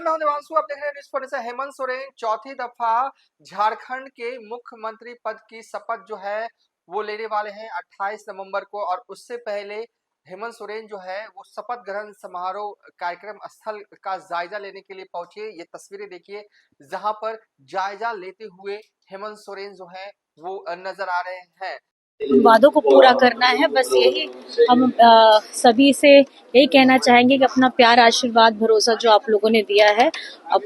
मैं हूं देवांशु, आप देख रहे हैं न्यूज़ 47। हेमंत सोरेन चौथी दफा झारखंड के मुख्यमंत्री पद की शपथ जो है वो लेने वाले हैं 28 नवंबर को। और उससे पहले हेमंत सोरेन जो है वो शपथ ग्रहण समारोह कार्यक्रम स्थल का जायजा लेने के लिए पहुंचे। ये तस्वीरें देखिए जहां पर जायजा लेते हुए हेमंत सोरेन जो है वो नजर आ रहे हैं। वादों को पूरा करना है, बस यही हम सभी से यही कहना चाहेंगे कि अपना प्यार, आशीर्वाद, भरोसा जो आप लोगों ने दिया है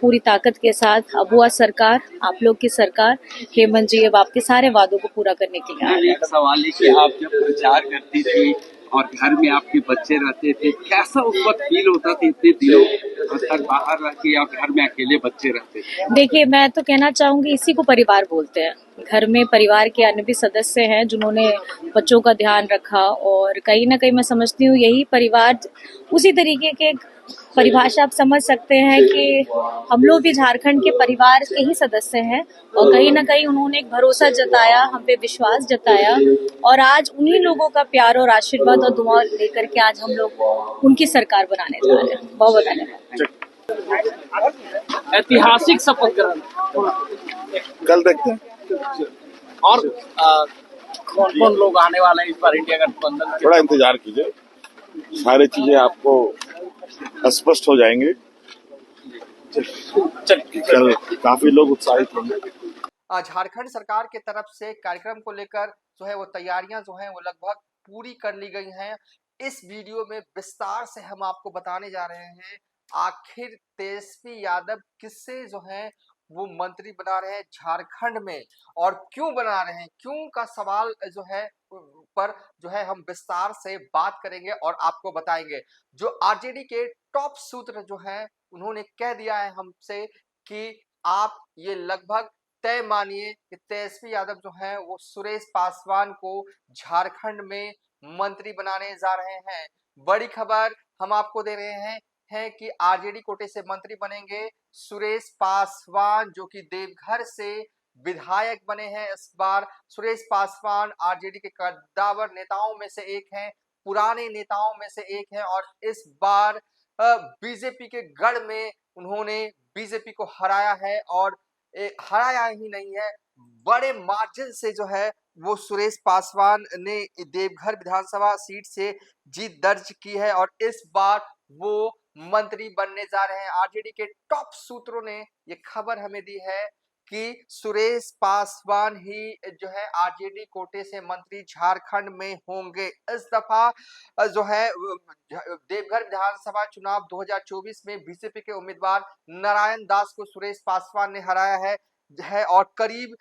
पूरी ताकत के साथ अबुआ सरकार, आप लोग की सरकार, हेमंत जी अब आपके सारे वादों को पूरा करने के लिए आ रहे हैं। एक सवाल है कि आप जब प्रचार करती थी और घर में आपके बच्चे रहते थे, कैसा उस वक्त फील होता था इतने दिनों तक बाहर रह के या घर में अकेले बच्चे रहते थे? देखिए, मैं तो कहना चाहूंगी इसी को परिवार बोलते हैं। घर में परिवार के अन्य भी सदस्य हैं जिन्होंने बच्चों का ध्यान रखा, और कहीं ना कहीं मैं समझती हूँ यही परिवार, उसी तरीके के परिभाषा आप समझ सकते हैं कि हम लोग भी झारखंड के परिवार के ही सदस्य हैं, और कहीं ना कहीं उन्होंने एक भरोसा जताया, हम पे विश्वास जताया, और आज उन्हीं लोगों का प्यार और आशीर्वाद और दुआ लेकर के आज हम लोग उनकी सरकार बनाने जा रहे हैं। बहुत बहुत धन्यवाद। ऐतिहासिक शपथ ग्रहण कल देखते हैं। और कौन कौन लोग आने वाले हैं इस बार इंडिया गठबंधन के? थोड़ा इंतजार कीजिए, सारी चीजें आपको स्पष्ट हो जाएंगे। कल काफी लोग उत्साहित होंगे। झारखंड सरकार की तरफ से कार्यक्रम को लेकर जो है वो तैयारियां जो हैं वो लगभग पूरी कर ली गई हैं। इस वीडियो में विस्तार से हम आपको बताने जा रहे हैं आखिर तेजस्वी यादव किससे जो है वो मंत्री बना रहे हैं झारखंड में, और क्यों बना रहे हैं, क्यों का सवाल जो है पर जो है हम विस्तार से बात करेंगे और आपको बताएंगे। जो आरजेडी के टॉप सूत्र जो है उन्होंने कह दिया है हमसे कि आप ये लगभग तय मानिए कि तेजस्वी यादव जो है वो सुरेश पासवान को झारखंड में मंत्री बनाने जा रहे हैं। बड़ी खबर हम आपको दे रहे हैं कि आरजेडी कोटे से मंत्री बनेंगे सुरेश पासवान, जो कि देवघर से विधायक बने हैं। इस बार सुरेश पासवान आरजेडी के कद्दावर नेताओं में से एक हैं, पुराने नेताओं में से एक हैं, और इस बार बीजेपी के गढ़ में उन्होंने बीजेपी को हराया है। और हराया ही नहीं है, बड़े मार्जिन से जो है वो सुरेश पासवान ने देवघर विधानसभा सीट से जीत दर्ज की है, और इस बार वो मंत्री बनने जा रहे हैं। आरजेडी के टॉप सूत्रों ने ये खबर हमें दी है कि सुरेश पासवान ही जो है आरजेडी कोटे से मंत्री झारखंड में होंगे। इस दफा जो है देवघर विधानसभा चुनाव 2024 में बीजेपी के उम्मीदवार नारायण दास को सुरेश पासवान ने हराया है और करीब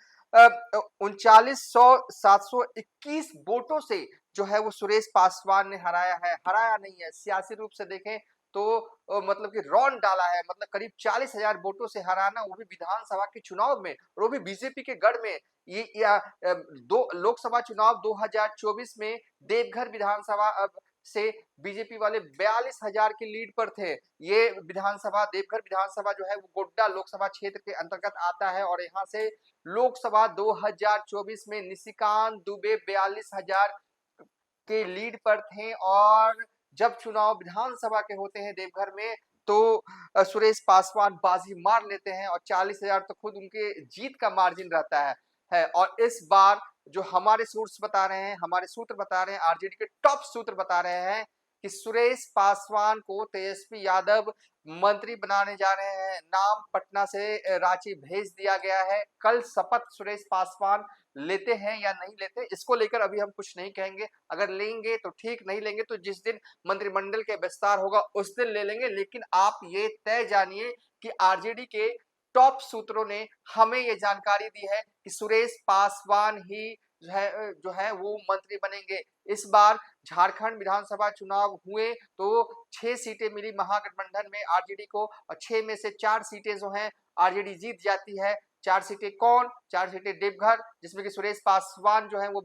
39,721 वोटों से जो है वो सुरेश पासवान ने हराया नहीं है, सियासी रूप से देखें तो मतलब कि रौंद डाला है। मतलब करीब 40,000 वोटों से हराना, वो भी विधानसभा के चुनाव में, और वो भी बीजेपी के गढ़ में। दो लोकसभा चुनाव 2024 में देवघर विधानसभा से बीजेपी वाले 42,000 की लीड पर थे। ये विधानसभा, देवघर विधानसभा जो है वो गोड्डा लोकसभा क्षेत्र के अंतर्गत आता है, और यहाँ से लोकसभा 2024 में निशिकांत दुबे 42,000 के लीड पर थे। और जब चुनाव विधानसभा के होते हैं देवघर में तो सुरेश पासवान बाजी मार लेते हैं, और 40,000 तो खुद उनके जीत का मार्जिन रहता है। और इस बार जो हमारे सूत्र बता रहे हैं, आरजेडी के टॉप सूत्र बता रहे हैं कि सुरेश पासवान को तेजस्वी यादव मंत्री बनाने जा रहे हैं। नाम पटना से रांची भेज दिया गया है। कल शपथ सुरेश पासवान लेते हैं या नहीं लेते, इसको लेकर अभी हम कुछ नहीं कहेंगे। अगर लेंगे तो ठीक, नहीं लेंगे तो जिस दिन मंत्रिमंडल के विस्तार होगा उस दिन ले लेंगे। लेकिन आप ये तय जानिए कि आरजेडी के टॉप सूत्रों ने हमें ये जानकारी दी है कि सुरेश पासवान ही जो है वो मंत्री बनेंगे। इस बार झारखंड विधानसभा चुनाव हुए तो 6 सीटें मिली महागठबंधन में आरजेडी को, और 6 में से 4 सीटें जो हैं आरजेडी जीत जाती है। 4 सीटें कौन? 4 सीटें देवघर, जिसमें कि सुरेश पासवान जो है वो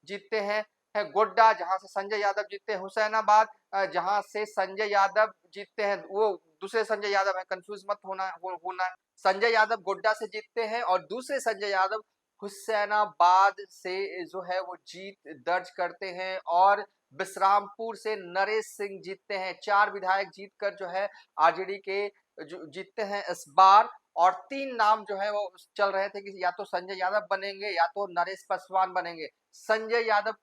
जीतते हैं, गोड्डा जहां से संजय यादव जीतते हैं, हुसैनाबाद जहां से संजय यादव जीतते हैं, वो दूसरे संजय यादव है, कंफ्यूज मत होना। संजय यादव गोड्डा से जीतते हैं और दूसरे संजय यादव हुसैनाबाद से जो है वो जीत दर्ज करते हैं और बिश्रामपुर से नरेश सिंह जीतते हैं। 4 विधायक जीतकर जो है आरजेडी के जीतते हैं इस बार। और 3 नाम जो है वो चल रहे थे कि या तो संजय यादव बनेंगे या तो नरेश पासवान बनेंगे। संजय यादव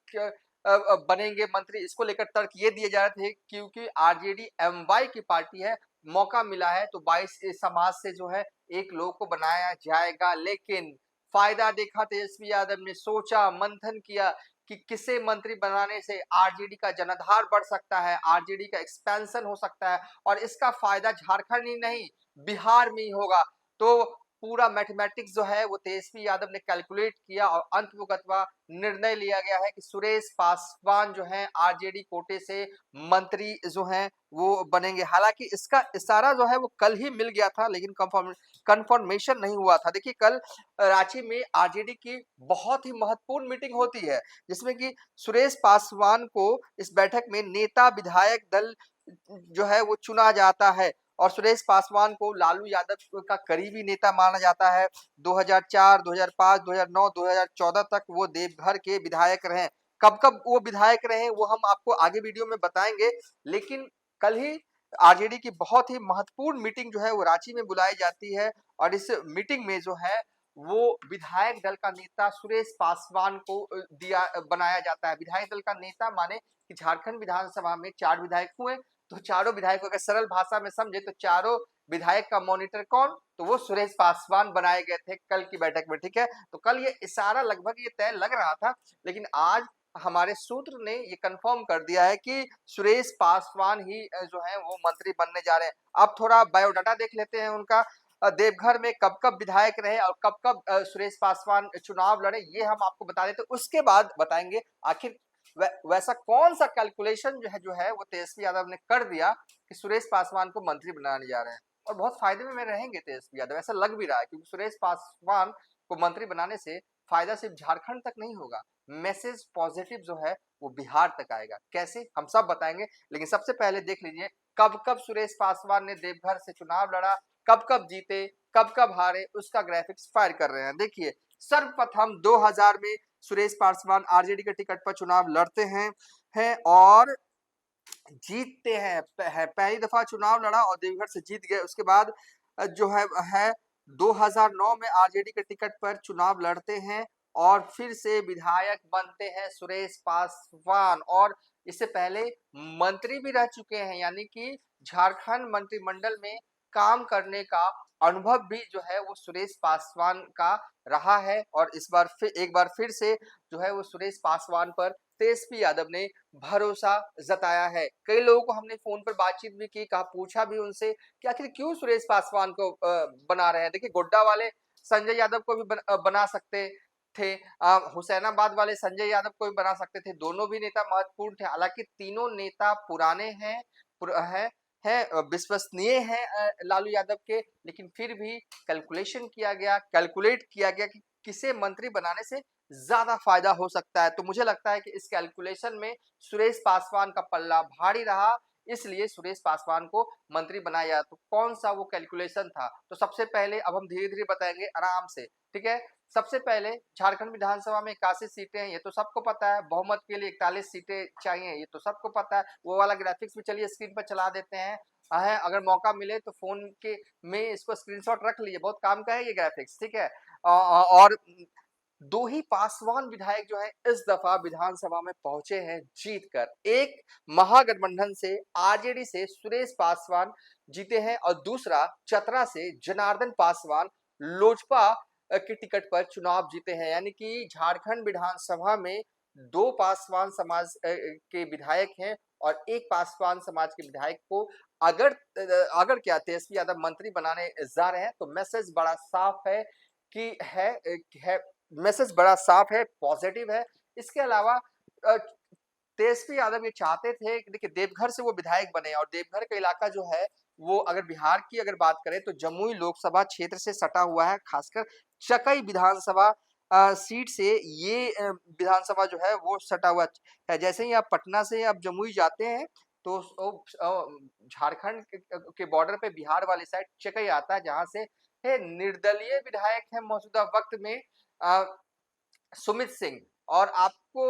बनेंगे मंत्री, इसको लेकर तर्क ये दिए जा रहे थे क्योंकि आरजेडी एमवाई की पार्टी है, मौका मिला है तो 22 समाज से जो है एक लोग को बनाया जाएगा। लेकिन फायदा देखा तेजस्वी यादव ने, सोचा मंथन किया कि किसे मंत्री बनाने से आरजेडी का जनाधार बढ़ सकता है, आरजेडी का एक्सपेंशन हो सकता है और इसका फायदा झारखंड ही नहीं बिहार में ही होगा। तो पूरा मैथमेटिक्स जो है वो तेजस्वी यादव ने कैलकुलेट किया और अंततः निर्णय लिया गया है कि सुरेश पासवान जो है आरजेडी कोटे से मंत्री जो हैं वो बनेंगे। हालांकि इसका इशारा जो है वो कल ही मिल गया था लेकिन कंफर्मेशन नहीं हुआ था। देखिए कल रांची में आरजेडी की बहुत ही महत्वपूर्ण मीटिंग होती है जिसमें कि सुरेश पासवान को इस बैठक में नेता विधायक दल जो है वो चुना जाता है और सुरेश पासवान को लालू यादव का करीबी नेता माना जाता है। 2004, 2005, 2009, 2014 तक वो देवघर के विधायक रहे। कब कब वो विधायक रहे वो हम आपको आगे वीडियो में बताएंगे। लेकिन कल ही आरजेडी की बहुत ही महत्वपूर्ण मीटिंग जो है वो रांची में बुलाई जाती है और इस मीटिंग में जो है वो विधायक दल का नेता सुरेश पासवान को बनाया जाता है। विधायक दल का नेता माने कि झारखंड विधानसभा में 4 विधायक हुए तो चारों विधायकों का सरल भाषा में समझे तो चारों विधायक का मॉनिटर कौन, तो वो सुरेश पासवान बनाए गए थे कल की बैठक में। ठीक है, तो कल ये इशारा लगभग ये तय लग रहा था लेकिन आज हमारे सूत्र ने ये कंफर्म कर दिया है कि सुरेश पासवान ही जो है वो मंत्री बनने जा रहे हैं। अब थोड़ा बायोडाटा देख लेते हैं उनका। देवघर में कब कब विधायक रहे और कब कब सुरेश पासवान चुनाव लड़े ये हम आपको बता देते, उसके बाद बताएंगे आखिर वैसा कौन सा कैलकुलेशन जो है वो तेजस्वी यादव ने कर दिया कि सुरेश पासवान को मंत्री बनाने जा रहे हैं और बहुत फायदे में रहेंगे तेजस्वी यादव, ऐसा लग भी रहा है क्योंकि सुरेश पासवान को मंत्री बनाने से फायदा सिर्फ झारखंड तक नहीं होगा, मैसेज पॉजिटिव जो है वो बिहार तक आएगा। कैसे हम सब बताएंगे लेकिन सबसे पहले देख लीजिए कब कब सुरेश पासवान ने देवघर से चुनाव लड़ा, कब कब जीते, कब कब हारे, उसका ग्राफिक्स फायर कर रहे हैं। देखिए सर्वप्रथम 2000 में सुरेश पासवान आरजेडी के टिकट पर चुनाव लड़ते हैं और जीतते हैं। पहली दफा चुनाव लड़ा और देवघर से जीत गए। उसके बाद जो है 2009 में आरजेडी के टिकट पर चुनाव लड़ते हैं और फिर से विधायक बनते हैं सुरेश पासवान और इससे पहले मंत्री भी रह चुके हैं, यानी कि झारखंड मंत्रिमंडल में काम करने का अनुभव भी जो है वो सुरेश पासवान का रहा है। और इस बार फिर एक बार फिर से जो है वो सुरेश पासवान पर तेजस्वी यादव ने भरोसा जताया है। कई लोगों को हमने फोन पर बातचीत भी की, कहा पूछा भी उनसे कि आखिर क्यों सुरेश पासवान को बना रहे हैं। देखिए गोड्डा वाले संजय यादव को भी बना सकते थे, हुसैनाबाद वाले संजय यादव को भी बना सकते थे, दोनों भी नेता महत्वपूर्ण थे। हालांकि तीनों नेता पुराने हैं विश्वसनीय हैं लालू यादव के, लेकिन फिर भी कैलकुलेट किया गया कि किसे मंत्री बनाने से ज्यादा फायदा हो सकता है। तो मुझे लगता है कि इस कैलकुलेशन में सुरेश पासवान का पल्ला भारी रहा, इसलिए सुरेश पासवान को मंत्री बनाया। तो कौन सा वो कैलकुलेशन था, तो सबसे पहले अब हम धीरे धीरे बताएंगे आराम से। ठीक है, सबसे पहले झारखंड विधानसभा में 81 सीटें हैं, ये तो सबको पता है। बहुमत के लिए 41 सीटें चाहिए, ये तो सबको पता है। वो वाला ग्राफिक्स भी चलिए स्क्रीन पर चला देते हैं। अगर मौका मिले तो फोन के में इसको स्क्रीनशॉट रख लीजिए, बहुत काम का है ये ग्राफिक्स। ठीक है, और 2 ही पासवान विधायक जो है इस दफा विधानसभा में पहुंचे हैं जीतकर। एक महागठबंधन से आरजेडी से सुरेश पासवान जीते हैं और दूसरा चतरा से जनार्दन पासवान लोजपा के टिकट पर चुनाव जीते हैं। यानी कि झारखंड विधानसभा में 2 पासवान समाज के विधायक हैं और एक पासवान समाज के विधायक को अगर क्या तेजस्वी यादव मंत्री बनाने जा रहे हैं तो मैसेज बड़ा साफ है कि है मैसेज बड़ा साफ है, पॉजिटिव है। इसके अलावा तेजस्वी यादव ये चाहते थे कि देखिए देवघर से वो विधायक बने और देवघर का इलाका जो है वो अगर बिहार की अगर बात करें तो जमुई लोकसभा क्षेत्र से सटा हुआ है, खासकर चकई विधानसभा सीट से ये विधानसभा जो है वो सटा हुआ है। जैसे ही आप पटना से आप जमुई जाते हैं तो झारखंड के बॉर्डर पे बिहार वाली साइड चकई आता है, जहां से निर्दलीय विधायक है मौजूदा वक्त में सुमित सिंह। और आपको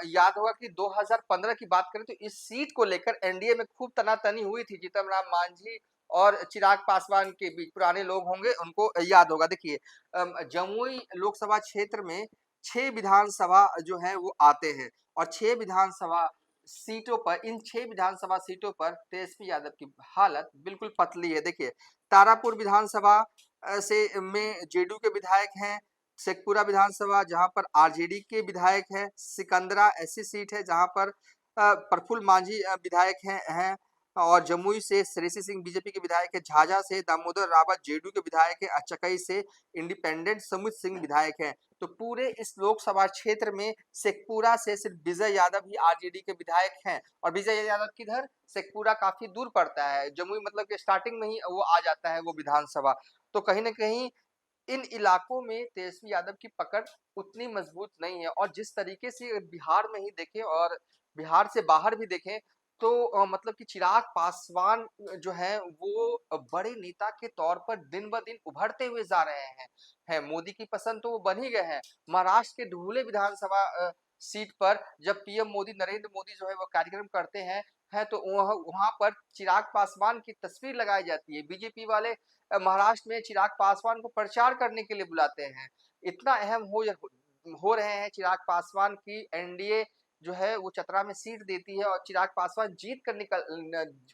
याद होगा कि 2015 की बात करें तो इस सीट को लेकर एनडीए में खूब तनातनी हुई थी जीतन राम मांझी और चिराग पासवान के बीच। पुराने लोग होंगे उनको याद होगा। देखिए जमुई लोकसभा क्षेत्र में 6 विधानसभा जो है वो आते हैं और 6 विधानसभा सीटों पर, इन 6 विधानसभा सीटों पर तेजस्वी यादव की हालत बिल्कुल पतली है। देखिए तारापुर विधानसभा से में जेडीयू के विधायक हैं, शेखपुरा विधानसभा जहां पर आरजेडी के विधायक है, सिकंदरा ऐसी सीट है जहां पर प्रफुल्ल मांझी विधायक हैं और जमुई से श्रेयसी सिंह बीजेपी के विधायक है, झाझा से दामोदर रावत जेडीयू के विधायक है, चकई से इंडिपेंडेंट सुमित सिंह विधायक हैं। तो पूरे इस लोकसभा क्षेत्र में शेखपुरा से सिर्फ विजय यादव ही आरजेडी के विधायक हैं और विजय यादव किधर, शेखपुरा काफी दूर पड़ता है, जमुई मतलब कि स्टार्टिंग में ही वो आ जाता है वो विधानसभा। तो कहीं ना कहीं इन इलाकों में तेजस्वी यादव की पकड़ उतनी मजबूत नहीं है। और जिस तरीके से बिहार में ही देखें और बिहार से बाहर भी देखें तो मतलब कि चिराग पासवान जो है वो बड़े नेता के तौर पर दिन ब दिन उभरते हुए जा रहे हैं। मोदी की पसंद तो वो बन ही गए हैं। महाराष्ट्र के ढूले विधानसभा सीट पर जब पीएम मोदी, नरेंद्र मोदी जो है वो कार्यक्रम करते हैं तो वहां पर चिराग पासवान की तस्वीर लगाई जाती है। बीजेपी वाले महाराष्ट्र में चिराग पासवान को प्रचार करने के लिए बुलाते हैं। इतना अहम हो रहे हैं चिराग पासवान की एनडीए जो है वो चतरा में सीट देती है और चिराग पासवान जीत कर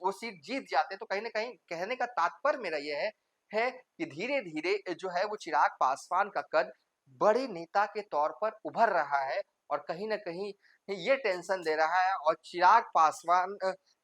वो सीट जीत जाते हैं। तो कहीं ना कहीं कहने का तात्पर्य मेरा यह है कि धीरे धीरे जो है वो चिराग पासवान का कद बड़े नेता के तौर पर उभर रहा है और कहीं ना कहीं ये टेंशन दे रहा है। और चिराग पासवान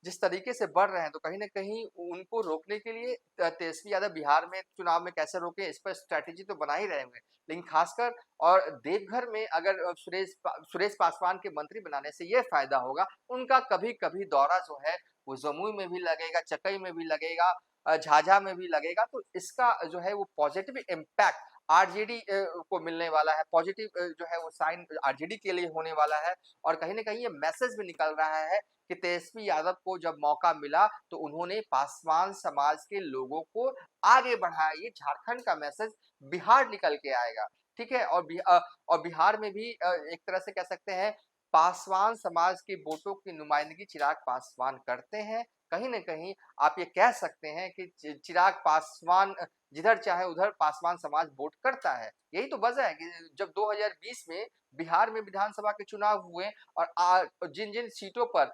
जिस तरीके से बढ़ रहे हैं तो कहीं ना कहीं उनको रोकने के लिए तेजस्वी यादव बिहार में चुनाव में कैसे रोके इस पर स्ट्रैटेजी तो बना ही रहे होंगे। लेकिन खासकर और देवघर में अगर सुरेश पासवान के मंत्री बनाने से ये फायदा होगा, उनका कभी कभी दौरा जो है वो जमुई में भी लगेगा, चकई में भी लगेगा, झाझा में भी लगेगा। तो इसका जो है वो पॉजिटिव इम्पैक्ट आरजेडी को मिलने वाला है, पॉजिटिव जो है वो साइन आरजेडी के लिए होने वाला है। और कहीं ना कहीं ये मैसेज भी निकल रहा है कि तेजस्वी यादव को जब मौका मिला तो उन्होंने पासवान समाज के लोगों को आगे बढ़ाया। ये झारखंड का मैसेज बिहार निकल के आएगा, ठीक है। और बिहार में भी एक तरह से कह सकते हैं पासवान समाज के वोटों की नुमाइंदगी चिराग पासवान करते हैं। कहीं ना कहीं आप ये कह सकते हैं कि चिराग पासवान जिधर चाहे उधर पासवान समाज वोट करता है। यही तो वजह है कि जब 2020 में बिहार में विधानसभा के चुनाव हुए और जिन जिन सीटों पर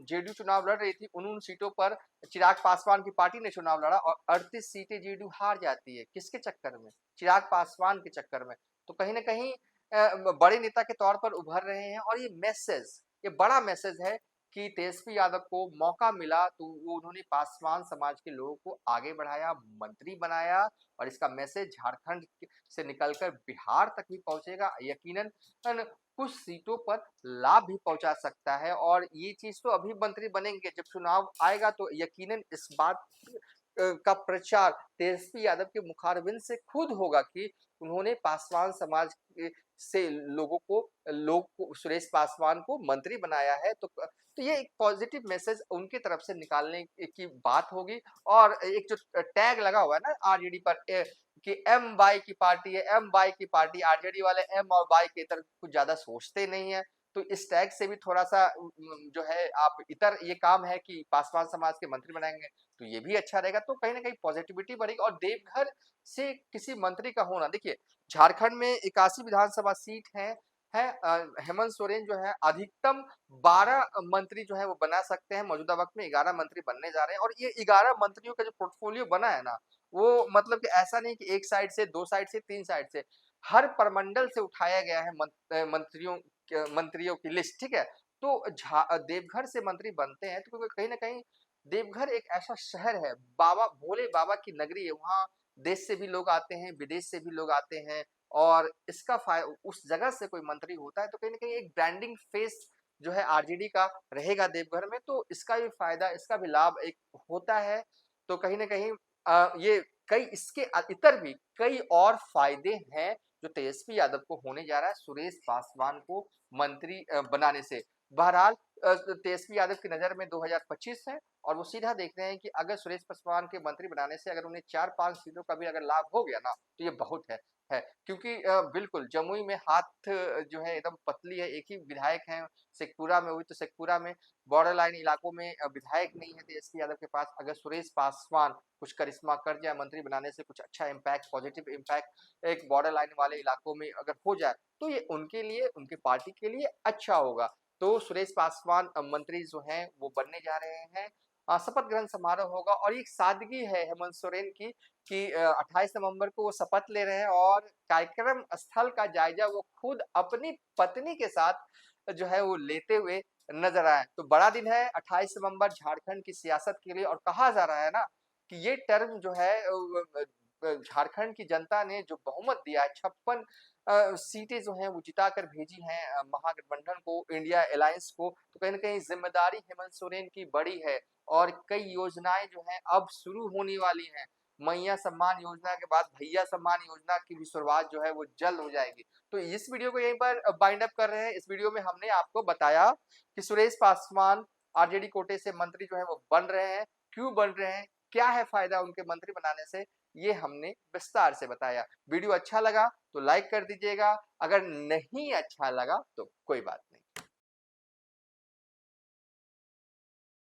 जेडीयू चुनाव लड़ रही थी उन सीटों पर चिराग पासवान की पार्टी ने चुनाव लड़ा और 38 सीटें जेडीयू हार जाती है। किसके चक्कर में? चिराग पासवान के चक्कर में। तो कहीं ना कहीं बड़े नेता के तौर पर उभर रहे हैं और ये बड़ा मैसेज है कि तेजस्वी यादव को मौका मिला तो वो उन्होंने पासवान समाज के लोगों को आगे बढ़ाया, मंत्री बनाया और इसका मैसेज झारखंड से निकलकर बिहार तक भी पहुंचेगा। यकीनन कुछ सीटों पर लाभ भी पहुंचा सकता है। और ये चीज तो अभी मंत्री बनेंगे, जब चुनाव आएगा तो यकीनन इस बात का प्रचार तेजस्वी यादव के मुखारबिंद से खुद होगा कि उन्होंने पासवान समाज से लोग को सुरेश पासवान को मंत्री बनाया है। तो ये एक पॉजिटिव मैसेज उनकी तरफ से निकालने की बात होगी। और एक जो टैग लगा हुआ है ना आरजेडी पर कि एम वाई की पार्टी है, एम वाई की पार्टी, आरजेडी वाले एम और वाई की तरफ कुछ ज्यादा सोचते नहीं है। तो इस टैग से भी थोड़ा सा जो है आप इतर ये काम है कि पासवान समाज के मंत्री बनाएंगे तो ये भी अच्छा रहेगा। तो कहीं ना कहीं पॉजिटिविटी बढ़ेगी। और देवघर से किसी मंत्री का होना, देखिए झारखंड में 81 विधानसभा सीट है हेमंत सोरेन जो है अधिकतम 12 मंत्री जो है वो बना सकते हैं। मौजूदा वक्त में 11 मंत्री बनने जा रहे हैं और ये 11 मंत्रियों का जो पोर्टफोलियो बना है ना वो मतलब कि ऐसा नहीं कि एक साइड से, दो साइड से, तीन साइड से, हर प्रमंडल से उठाया गया है मंत्रियों की लिस्ट, ठीक है। तो देवघर से मंत्री बनते हैं तो कहीं ना कहीं देवघर एक ऐसा शहर है, बाबा भोले बाबा की नगरी है। वहाँ देश से भी लोग आते हैं, विदेश से भी लोग आते हैं और उस जगह से कोई मंत्री होता है तो कहीं ना कहीं एक ब्रांडिंग फेस जो है आरजेडी का रहेगा देवघर में। तो इसका भी फायदा, इसका भी लाभ एक होता है। तो कहीं ना कहीं ये कई इसके इतर भी कई और फायदे हैं जो तेजस्वी यादव को होने जा रहा है सुरेश पासवान को मंत्री बनाने से। बहरहाल तेजस्वी यादव की नज़र में 2025 है और वो सीधा देख रहे हैं कि अगर सुरेश पासवान के मंत्री बनाने से अगर उन्हें 4-5 सीटों का भी अगर लाभ हो गया ना, तो ये बहुत है। क्योंकि बिल्कुल जमुई में हाथ जो है एकदम पतली है, एक ही विधायक हैं, शेखपुरा में हुई तो शेखपुरा में बॉर्डर लाइन इलाकों में विधायक नहीं है तेजस्वी यादव के पास। अगर सुरेश पासवान कुछ करिश्मा कर जाए मंत्री बनाने से, कुछ अच्छा इम्पैक्ट, पॉजिटिव इम्पैक्ट एक बॉर्डर लाइन वाले इलाकों में अगर हो जाए, तो ये उनके लिए, उनके पार्टी के लिए अच्छा होगा। तो सुरेश पासवान मंत्री जो हैं वो बनने जा रहे हैं। शपथ ग्रहण समारोह होगा और एक सादगी है हेमंत सोरेन की कि 28 नवंबर को वो शपथ ले रहे हैं और कार्यक्रम स्थल का जायजा वो खुद अपनी पत्नी के साथ जो है वो लेते हुए नजर आए। तो बड़ा दिन है 28 नवंबर झारखंड की सियासत के लिए और कहा जा रहा है ना कि ये टर्म जो है झारखंड की जनता ने जो बहुमत दिया है 56 सीटें जो हैं वो जिता कर भेजी हैं महागठबंधन को, इंडिया अलायंस को, तो कहीं ना कहीं जिम्मेदारी हेमंत सोरेन की बड़ी है और कई योजनाएं जो हैं अब शुरू होने वाली हैं। मैया सम्मान योजना के बाद भैया सम्मान योजना की भी शुरुआत जो है वो जल्द हो जाएगी। तो इस वीडियो को यहीं पर बाइंड अप कर रहे हैं। इस वीडियो में हमने आपको बताया कि सुरेश पासवान आरजेडी कोटे से मंत्री जो है वो बन रहे हैं, क्यों बन रहे हैं, क्या है फायदा उनके मंत्री बनाने से, ये हमने विस्तार से बताया। वीडियो अच्छा लगा तो लाइक कर दीजिएगा, अगर नहीं अच्छा लगा तो कोई बात नहीं।